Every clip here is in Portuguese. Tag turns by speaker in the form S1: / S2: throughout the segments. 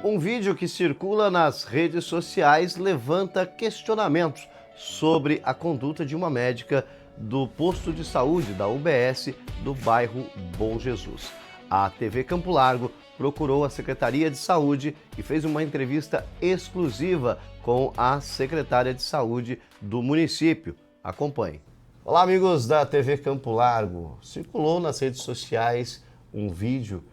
S1: Um vídeo que circula nas redes sociais levanta questionamentos sobre a conduta de uma médica do posto de saúde da UBS do bairro Bom Jesus. A TV Campo Largo procurou a Secretaria de Saúde e fez uma entrevista exclusiva com a secretária de Saúde do município. Acompanhe. Olá, amigos da TV Campo Largo. Circulou nas redes sociais um vídeo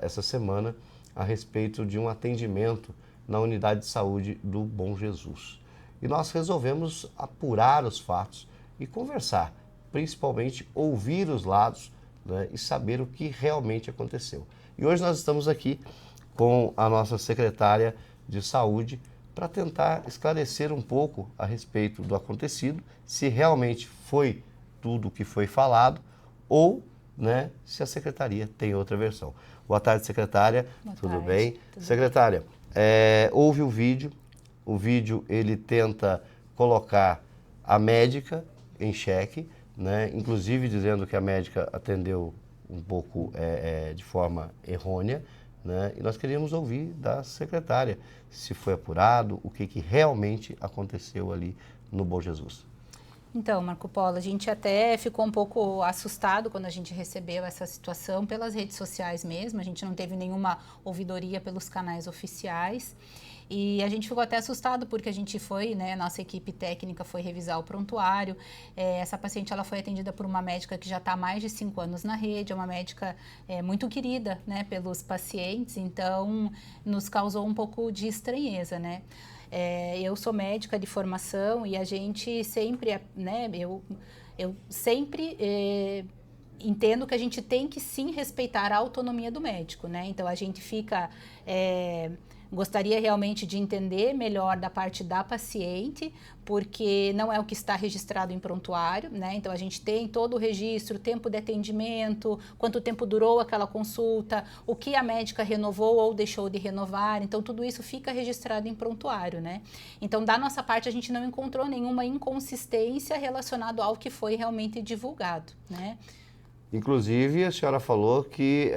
S1: essa semana a respeito de um atendimento na unidade de saúde do Bom Jesus. E nós resolvemos apurar os fatos e conversar, principalmente ouvir os lados, né, e saber o que realmente aconteceu. E hoje nós estamos aqui com a nossa secretária de saúde para tentar esclarecer um pouco a respeito do acontecido, se realmente foi tudo o que foi falado ou, né, se a secretaria tem outra versão. Boa tarde, secretária. Tudo bem? Secretária, houve o vídeo ele tenta colocar a médica em xeque, né, inclusive dizendo que a médica atendeu um pouco de forma errônea, né, e nós queríamos ouvir da secretária se foi apurado, o que realmente aconteceu ali no Bom Jesus.
S2: Então, Marco Polo, a gente até ficou um pouco assustado quando a gente recebeu essa situação pelas redes sociais mesmo, a gente não teve nenhuma ouvidoria pelos canais oficiais e a gente ficou até assustado porque a gente foi, né, nossa equipe técnica foi revisar o prontuário. Essa paciente ela foi atendida por uma médica que já está há mais de 5 anos na rede, é uma médica muito querida, né, pelos pacientes, então nos causou um pouco de estranheza, né. Eu sou médica de formação e a gente sempre, né, eu sempre entendo que a gente tem que sim respeitar a autonomia do médico, né? Então a gente fica, gostaria realmente de entender melhor da parte da paciente, porque não é o que está registrado em prontuário, né? Então a gente tem todo o registro, tempo de atendimento, quanto tempo durou aquela consulta, o que a médica renovou ou deixou de renovar, então tudo isso fica registrado em prontuário, né? Então da nossa parte a gente não encontrou nenhuma inconsistência relacionada ao que foi realmente divulgado, né?
S1: Inclusive a senhora falou que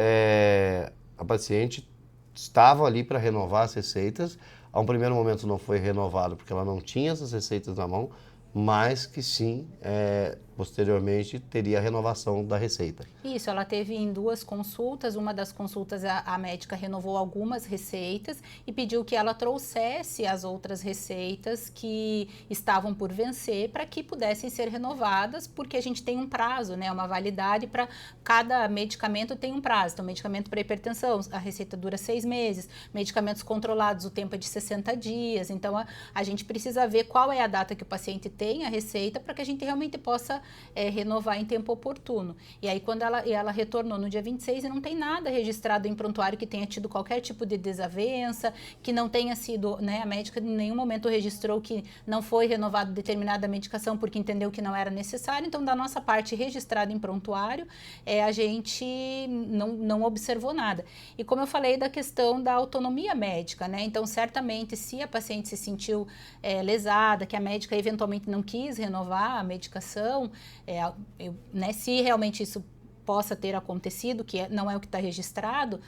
S1: a paciente estava ali para renovar as receitas. A um primeiro momento não foi renovado porque ela não tinha essas receitas na mão, mas que sim, posteriormente teria a renovação da receita.
S2: Isso, ela teve em 2 consultas, uma das consultas a médica renovou algumas receitas e pediu que ela trouxesse as outras receitas que estavam por vencer para que pudessem ser renovadas, porque a gente tem um prazo, né, uma validade para cada medicamento tem um prazo. Então, medicamento para hipertensão, a receita dura 6 meses, medicamentos controlados, o tempo é de 60 dias, então a gente precisa ver qual é a data que o paciente tem a receita para que a gente realmente possa renovar em tempo oportuno. E aí quando ela retornou no dia 26 e não tem nada registrado em prontuário que tenha tido qualquer tipo de desavença, que não tenha sido, né, a médica em nenhum momento registrou que não foi renovada determinada medicação porque entendeu que não era necessário, então da nossa parte registrado em prontuário, a gente não observou nada. E como eu falei da questão da autonomia médica, né, então certamente se a paciente se sentiu lesada, que a médica eventualmente não quis renovar a medicação, né, se realmente isso possa ter acontecido, que não é o que está registrado,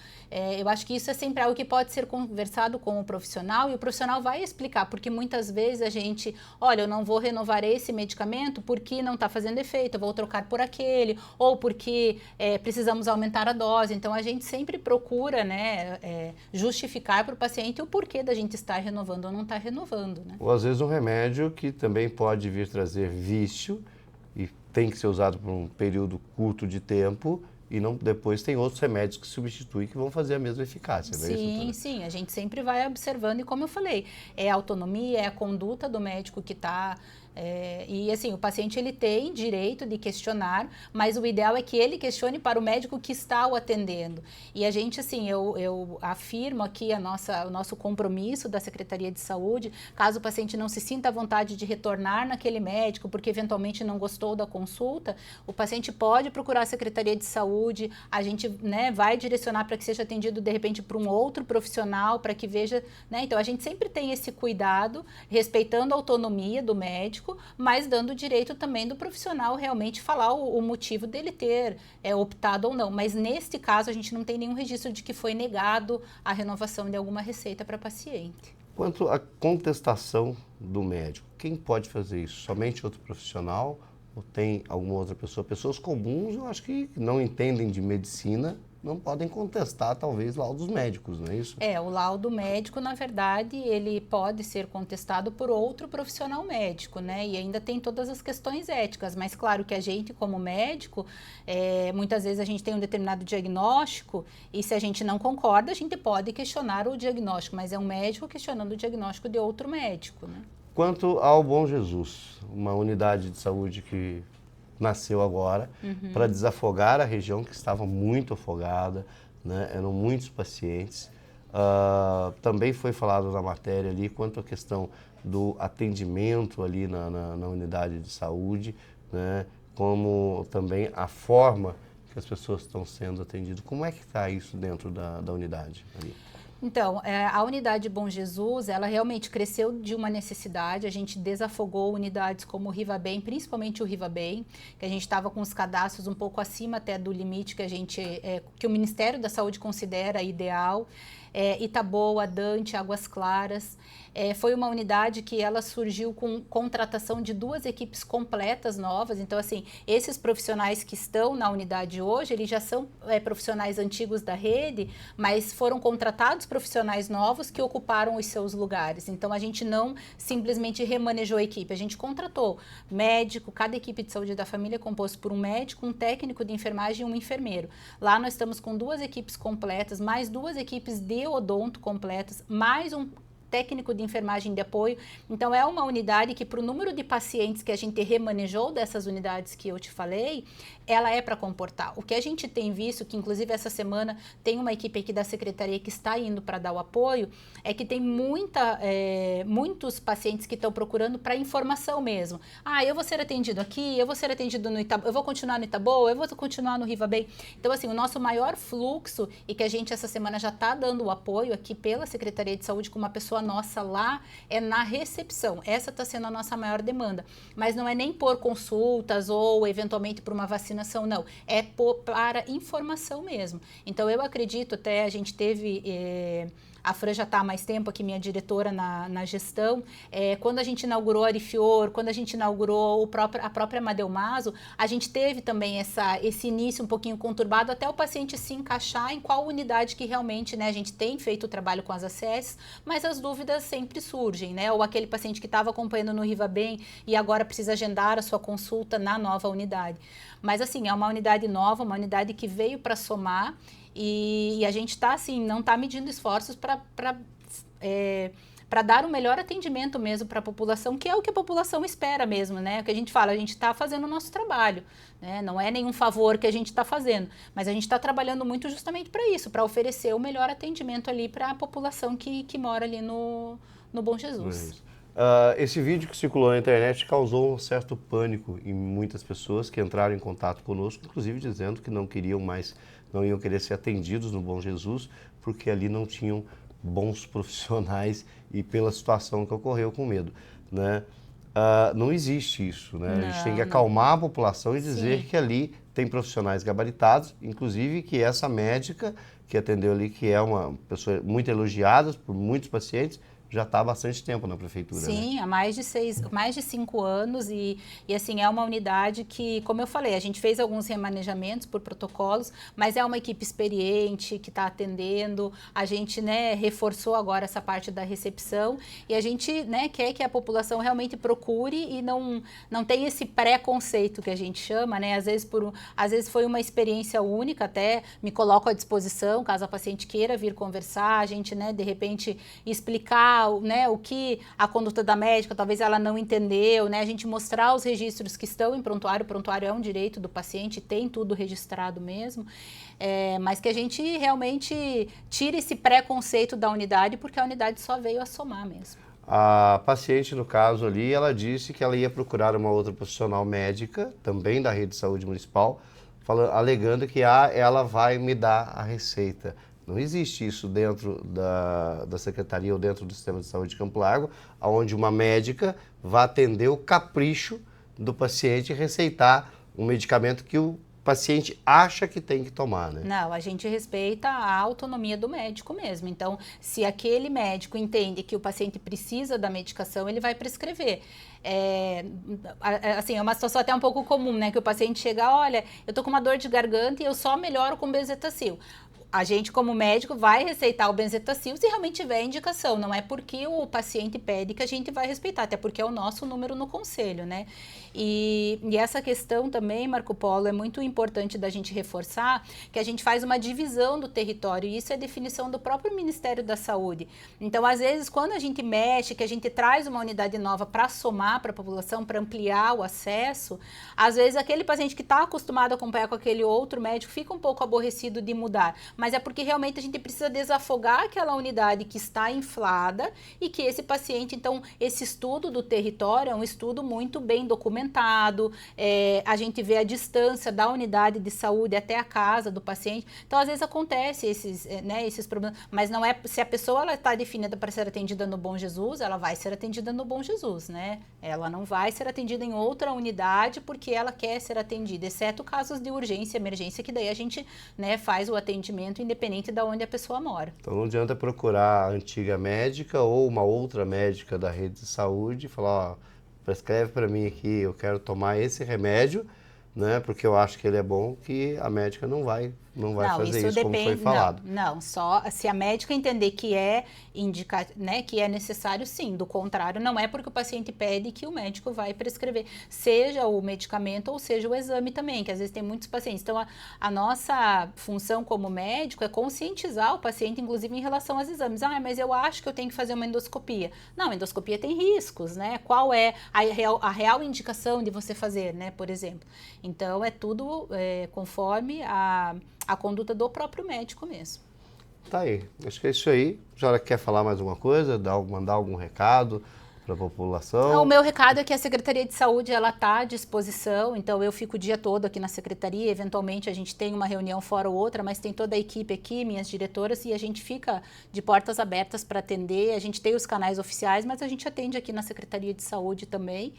S2: eu acho que isso é sempre algo que pode ser conversado com o profissional e o profissional vai explicar, porque muitas vezes a gente, olha, eu não vou renovar esse medicamento porque não está fazendo efeito, eu vou trocar por aquele, ou porque precisamos aumentar a dose, então a gente sempre procura, né, justificar para o paciente o porquê da gente estar renovando ou não estar renovando, né?
S1: Ou às vezes um remédio que também pode vir trazer vício e tem que ser usado por um período curto de tempo e não, depois tem outros remédios que substituem que vão fazer a mesma eficácia, não é isso, doutora?
S2: Sim, a gente sempre vai observando e como eu falei, é a autonomia, é a conduta do médico que está... e assim, o paciente ele tem direito de questionar, mas o ideal é que ele questione para o médico que está o atendendo. E a gente, assim, eu afirmo aqui o nosso compromisso da Secretaria de Saúde, caso o paciente não se sinta à vontade de retornar naquele médico, porque eventualmente não gostou da consulta, o paciente pode procurar a Secretaria de Saúde, a gente, né, vai direcionar para que seja atendido de repente por um outro profissional, para que veja, né, então a gente sempre tem esse cuidado, respeitando a autonomia do médico, médico, mas dando o direito também do profissional realmente falar o motivo dele ter optado ou não. Mas neste caso a gente não tem nenhum registro de que foi negado a renovação de alguma receita para paciente.
S1: Quanto à contestação do médico, quem pode fazer isso? Somente outro profissional ou tem alguma outra pessoa? Pessoas comuns, eu acho que não entendem de medicina, não podem contestar, talvez, laudos médicos, não é isso?
S2: O laudo médico, na verdade, ele pode ser contestado por outro profissional médico, né? E ainda tem todas as questões éticas, mas claro que a gente, como médico, muitas vezes a gente tem um determinado diagnóstico e se a gente não concorda, a gente pode questionar o diagnóstico, mas é um médico questionando o diagnóstico de outro médico, né?
S1: Quanto ao Bom Jesus, uma unidade de saúde que nasceu agora para desafogar a região que estava muito afogada, né? Eram muitos pacientes. Também foi falado na matéria ali quanto à questão do atendimento ali na unidade de saúde, né? Como também a forma que as pessoas estão sendo atendidas. Como é que está isso dentro da unidade ali?
S2: Então, a unidade Bom Jesus, ela realmente cresceu de uma necessidade, a gente desafogou unidades como o Rivabem, principalmente o Rivabem, que a gente estava com os cadastros um pouco acima até do limite que o Ministério da Saúde considera ideal. Itaboa, Dante, Águas Claras. Foi uma unidade que ela surgiu com contratação de 2 equipes completas novas. Então, assim, esses profissionais que estão na unidade hoje, eles já são profissionais antigos da rede, mas foram contratados profissionais novos que ocuparam os seus lugares. Então, a gente não simplesmente remanejou a equipe, a gente contratou médico, cada equipe de saúde da família é composta por um médico, um técnico de enfermagem e um enfermeiro. Lá nós estamos com 2 equipes completas, mais 2 equipes de odonto completas, mais um técnico de enfermagem de apoio. Então, é uma unidade que, para o número de pacientes que a gente remanejou dessas unidades que eu te falei, ela é para comportar. O que a gente tem visto, que inclusive essa semana tem uma equipe aqui da secretaria que está indo para dar o apoio, é que tem muitos pacientes que estão procurando para informação mesmo. Eu vou ser atendido aqui, eu vou ser atendido no Itaboa, eu vou continuar no Itaboa, eu vou continuar no Rivabem. Então, assim, o nosso maior fluxo, e que a gente essa semana já está dando o apoio aqui pela Secretaria de Saúde com uma pessoa nossa lá, é na recepção. Essa está sendo a nossa maior demanda. Mas não é nem por consultas ou eventualmente por uma vacinação, não. É para informação mesmo. Então, eu acredito, até a gente teve... A Fran já está há mais tempo aqui, minha diretora na gestão. Quando a gente inaugurou a Arifior, quando a gente inaugurou a própria Madelmaso, a gente teve também esse início um pouquinho conturbado até o paciente se encaixar em qual unidade que realmente, né, a gente tem feito o trabalho com as ACS, mas as dúvidas sempre surgem, né? Ou aquele paciente que estava acompanhando no Rivabem e agora precisa agendar a sua consulta na nova unidade. Mas assim, é uma unidade nova, uma unidade que veio para somar. E a gente está assim, não está medindo esforços para dar o melhor atendimento mesmo para a população, que é o que a população espera mesmo, né? O que a gente fala, a gente está fazendo o nosso trabalho, né? Não é nenhum favor que a gente está fazendo, mas a gente está trabalhando muito justamente para isso, para oferecer o melhor atendimento ali para a população que mora ali no Bom Jesus.
S1: Esse vídeo que circulou na internet causou um certo pânico em muitas pessoas que entraram em contato conosco, inclusive dizendo que não iam querer ser atendidos no Bom Jesus, porque ali não tinham bons profissionais e pela situação que ocorreu com medo, né? Não existe isso, né? A gente tem que acalmar a população e dizer que ali tem profissionais gabaritados, inclusive que essa médica que atendeu ali, que é uma pessoa muito elogiada por muitos pacientes, já está há bastante tempo na prefeitura.
S2: Sim,
S1: né?
S2: há mais de 5 anos e assim, é uma unidade que, como eu falei, a gente fez alguns remanejamentos por protocolos, mas é uma equipe experiente que está atendendo, a gente, né, reforçou agora essa parte da recepção e a gente, né, quer que a população realmente procure e não tenha esse preconceito que a gente chama, né, às vezes foi uma experiência única, até me coloco à disposição, caso a paciente queira vir conversar, a gente, né, de repente explicar, né, o que a conduta da médica, talvez ela não entendeu, né, a gente mostrar os registros que estão em prontuário, o prontuário é um direito do paciente, tem tudo registrado mesmo, mas que a gente realmente tire esse preconceito da unidade, porque a unidade só veio a somar mesmo.
S1: A paciente, no caso ali, ela disse que ela ia procurar uma outra profissional médica, também da rede de saúde municipal, alegando que ela vai me dar a receita. Não existe isso dentro da secretaria ou dentro do sistema de saúde de Campo Largo, onde uma médica vai atender o capricho do paciente e receitar um medicamento que o paciente acha que tem que tomar, né?
S2: Não, a gente respeita a autonomia do médico mesmo. Então, se aquele médico entende que o paciente precisa da medicação, ele vai prescrever. Assim, é uma situação até um pouco comum, né? Que o paciente chega, olha, eu tô com uma dor de garganta e eu só melhoro com Benzetacil. A gente, como médico, vai receitar o Benzetacil se realmente tiver indicação. Não é porque o paciente pede que a gente vai respeitar, até porque é o nosso número no conselho, né? E essa questão também, Marco Polo, é muito importante da gente reforçar, que a gente faz uma divisão do território, e isso é definição do próprio Ministério da Saúde. Então, às vezes, quando a gente mexe, que a gente traz uma unidade nova para somar para a população, para ampliar o acesso, às vezes aquele paciente que está acostumado a acompanhar com aquele outro médico fica um pouco aborrecido de mudar. Mas é porque realmente a gente precisa desafogar aquela unidade que está inflada e que esse paciente, então, esse estudo do território é um estudo muito bem documentado, a gente vê a distância da unidade de saúde até a casa do paciente. Então, às vezes acontece esses problemas, mas não é, se a pessoa está definida para ser atendida no Bom Jesus, ela vai ser atendida no Bom Jesus, né? Ela não vai ser atendida em outra unidade porque ela quer ser atendida, exceto casos de urgência, emergência, que daí a gente, né, faz o atendimento independente de onde a pessoa mora.
S1: Então não adianta procurar a antiga médica ou uma outra médica da rede de saúde e falar, ó, prescreve para mim aqui, eu quero tomar esse remédio, né, porque eu acho que ele é bom, que a médica não vai fazer isso como foi falado.
S2: Não, só se a médica entender que é que é necessário, sim. Do contrário, não é porque o paciente pede que o médico vai prescrever, seja o medicamento ou seja o exame também, que às vezes tem muitos pacientes. Então, a nossa função como médico é conscientizar o paciente, inclusive em relação aos exames. Ah, mas eu acho que eu tenho que fazer uma endoscopia. Não, a endoscopia tem riscos, né? Qual é a real indicação de você fazer, né, por exemplo? Então, é tudo conforme a conduta do próprio médico mesmo.
S1: Tá aí, acho que é isso aí. A senhora quer falar mais alguma coisa, mandar algum recado para a população?
S2: O meu recado é que a Secretaria de Saúde ela está à disposição, então eu fico o dia todo aqui na Secretaria, eventualmente a gente tem uma reunião fora ou outra, mas tem toda a equipe aqui, minhas diretoras, e a gente fica de portas abertas para atender. A gente tem os canais oficiais, mas a gente atende aqui na Secretaria de Saúde também.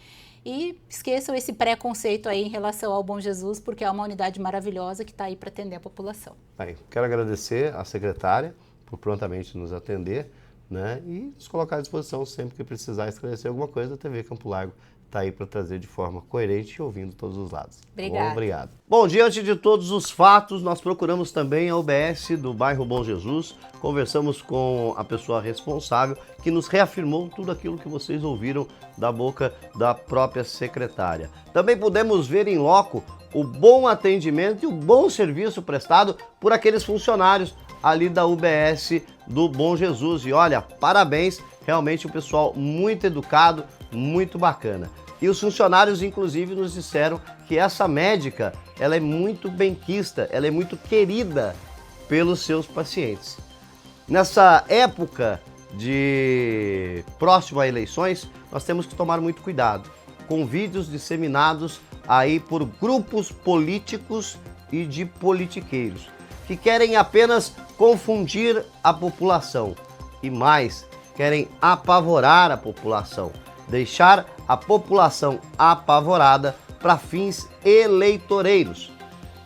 S2: E esqueçam esse preconceito aí em relação ao Bom Jesus, porque é uma unidade maravilhosa que está aí para atender a população.
S1: Aí, quero agradecer à secretária por prontamente nos atender, né, e nos colocar à disposição sempre que precisar esclarecer alguma coisa. A TV Campo Largo está aí para trazer de forma coerente e ouvindo todos os lados.
S2: Obrigada.
S1: Bom, obrigado. Bom, diante de todos os fatos, nós procuramos também a UBS do bairro Bom Jesus, conversamos com a pessoa responsável que nos reafirmou tudo aquilo que vocês ouviram da boca da própria secretária. Também pudemos ver em loco o bom atendimento e o bom serviço prestado por aqueles funcionários ali da UBS do Bom Jesus. E olha, parabéns, realmente um pessoal muito educado, muito bacana. E os funcionários, inclusive, nos disseram que essa médica, ela é muito benquista, ela é muito querida pelos seus pacientes. Nessa época de próximo a eleições, nós temos que tomar muito cuidado com vídeos disseminados aí por grupos políticos e de politiqueiros que querem apenas confundir a população e mais, querem apavorar a população, deixar a população apavorada para fins eleitoreiros.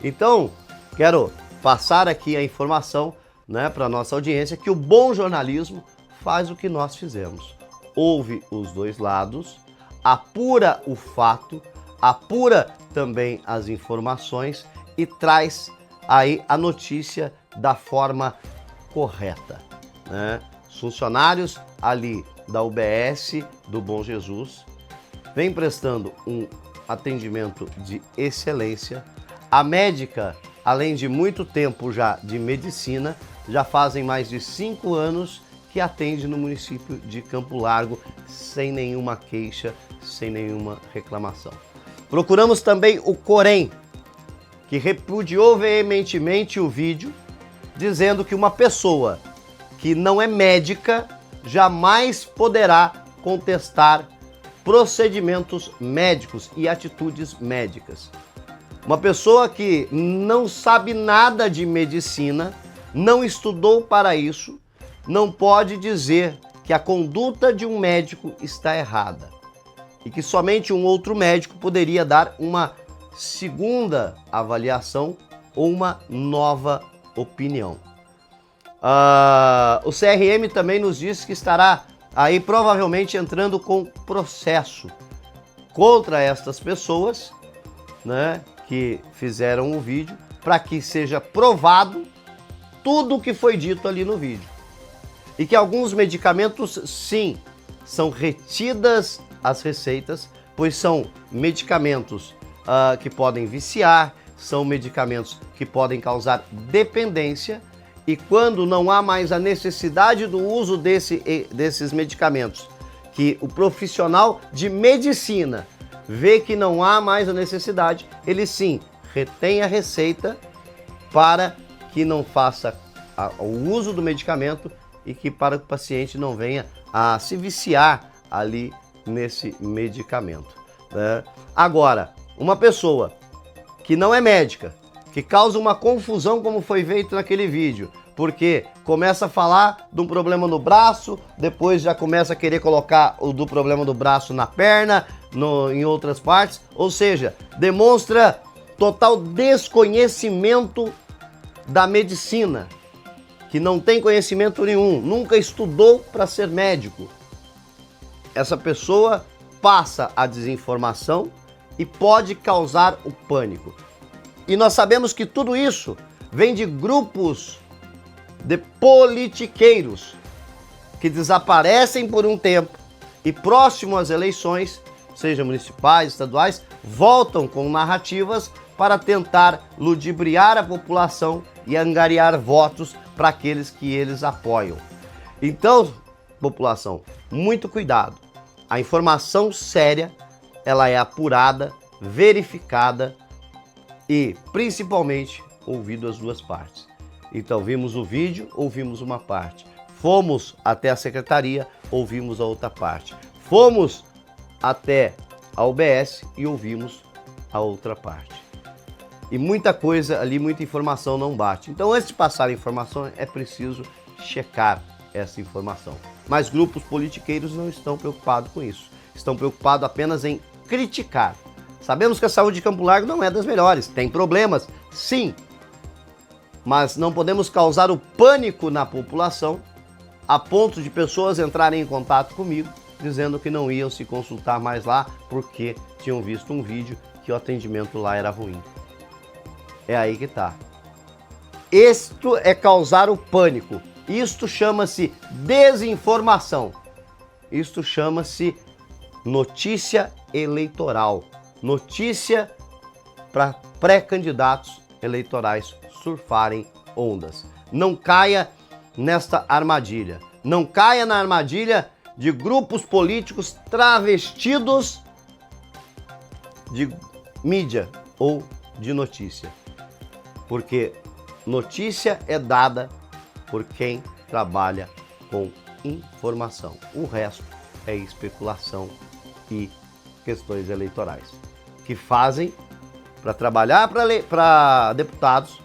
S1: Então, quero passar aqui a informação, né, para a nossa audiência que o bom jornalismo faz o que nós fizemos. Ouve os dois lados, apura o fato, apura também as informações e traz aí a notícia da forma correta, né? Os funcionários ali da UBS do Bom Jesus vem prestando um atendimento de excelência. A médica, além de muito tempo já de medicina, já fazem mais de 5 anos que atende no município de Campo Largo sem nenhuma queixa, sem nenhuma reclamação. Procuramos também o Corém, que repudiou veementemente o vídeo, dizendo que uma pessoa que não é médica jamais poderá contestar procedimentos médicos e atitudes médicas. Uma pessoa que não sabe nada de medicina não estudou para isso, não pode dizer que a conduta de um médico está errada e que somente um outro médico poderia dar uma segunda avaliação ou uma nova opinião. O CRM também nos diz que estará aí provavelmente entrando com processo contra estas pessoas, né, que fizeram o vídeo, para que seja provado tudo o que foi dito ali no vídeo. E que alguns medicamentos, sim, são retidas as receitas, pois são medicamentos que podem viciar, são medicamentos que podem causar dependência, e quando não há mais a necessidade do uso desses medicamentos, que o profissional de medicina vê que não há mais a necessidade, ele sim retém a receita para que não faça o uso do medicamento e que para que o paciente não venha a se viciar ali nesse medicamento, né? Agora, uma pessoa que não é médica, que causa uma confusão como foi feito naquele vídeo, porque começa a falar de um problema no braço, depois já começa a querer colocar o do problema do braço na perna, em outras partes, ou seja, demonstra total desconhecimento da medicina, que não tem conhecimento nenhum, nunca estudou para ser médico. Essa pessoa passa a desinformação e pode causar o pânico. E nós sabemos que tudo isso vem de grupos de politiqueiros que desaparecem por um tempo e próximo às eleições, seja municipais, estaduais, voltam com narrativas para tentar ludibriar a população e angariar votos para aqueles que eles apoiam. Então, população, muito cuidado. A informação séria, ela é apurada, verificada e, principalmente, ouvido as duas partes. Então, vimos o vídeo, ouvimos uma parte. Fomos até a secretaria, ouvimos a outra parte. Fomos até a UBS e ouvimos a outra parte. E muita coisa ali, muita informação não bate. Então, antes de passar a informação, é preciso checar essa informação. Mas grupos politiqueiros não estão preocupados com isso. Estão preocupados apenas em criticar. Sabemos que a saúde de Campo Largo não é das melhores. Tem problemas, sim. Mas não podemos causar o pânico na população a ponto de pessoas entrarem em contato comigo dizendo que não iam se consultar mais lá porque tinham visto um vídeo que o atendimento lá era ruim. É aí que tá. Isto é causar o pânico. Isto chama-se desinformação. Isto chama-se notícia eleitoral. Notícia para pré-candidatos eleitorais surfarem ondas. Não caia nesta armadilha. Não caia na armadilha de grupos políticos travestidos de mídia ou de notícia. Porque notícia é dada por quem trabalha com informação. O resto é especulação e questões eleitorais que fazem para trabalhar para deputados.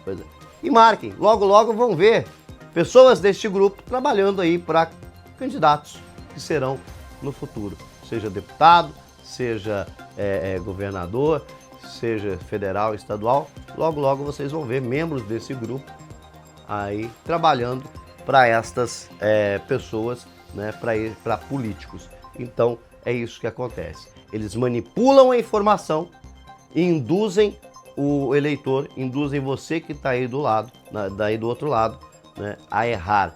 S1: E marquem, logo logo vão ver pessoas deste grupo trabalhando aí para candidatos que serão no futuro, seja deputado, seja governador, seja federal, estadual. Logo logo vocês vão ver membros desse grupo aí trabalhando para estas pessoas, né, para políticos. Então é isso que acontece. Eles manipulam a informação e induzem o eleitor, induzem você que está aí do lado, daí do outro lado, né, a errar,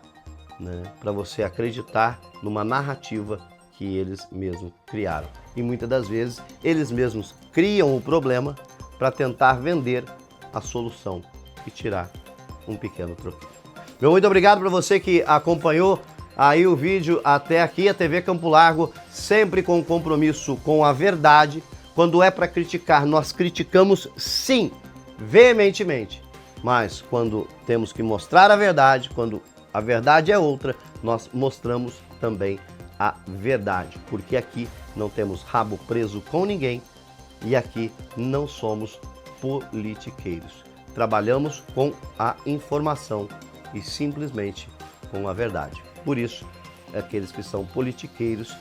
S1: né, para você acreditar numa narrativa que eles mesmos criaram. E muitas das vezes eles mesmos criam o problema para tentar vender a solução e tirar um pequeno troquinho. Meu muito obrigado para você que acompanhou aí o vídeo até aqui. A TV Campo Largo sempre com compromisso com a verdade. Quando é para criticar, nós criticamos sim, veementemente. Mas quando temos que mostrar a verdade, quando a verdade é outra, nós mostramos também a verdade. Porque aqui não temos rabo preso com ninguém e aqui não somos politiqueiros. Trabalhamos com a informação e simplesmente com a verdade. Por isso, aqueles que são politiqueiros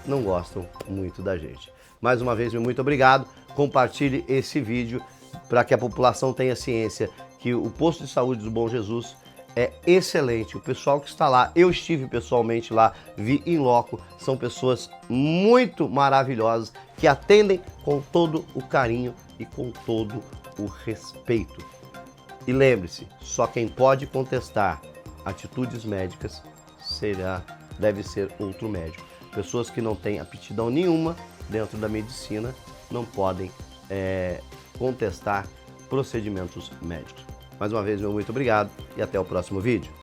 S1: não gostam muito da gente. Mais uma vez, muito obrigado. Compartilhe esse vídeo para que a população tenha ciência que o posto de saúde do Bom Jesus é excelente. O pessoal que está lá, eu estive pessoalmente lá, vi em loco, são pessoas muito maravilhosas que atendem com todo o carinho e com todo o respeito. E lembre-se, só quem pode contestar atitudes médicas deve ser outro médico. Pessoas que não têm aptidão nenhuma dentro da medicina não podem contestar procedimentos médicos. Mais uma vez, meu muito obrigado e até o próximo vídeo.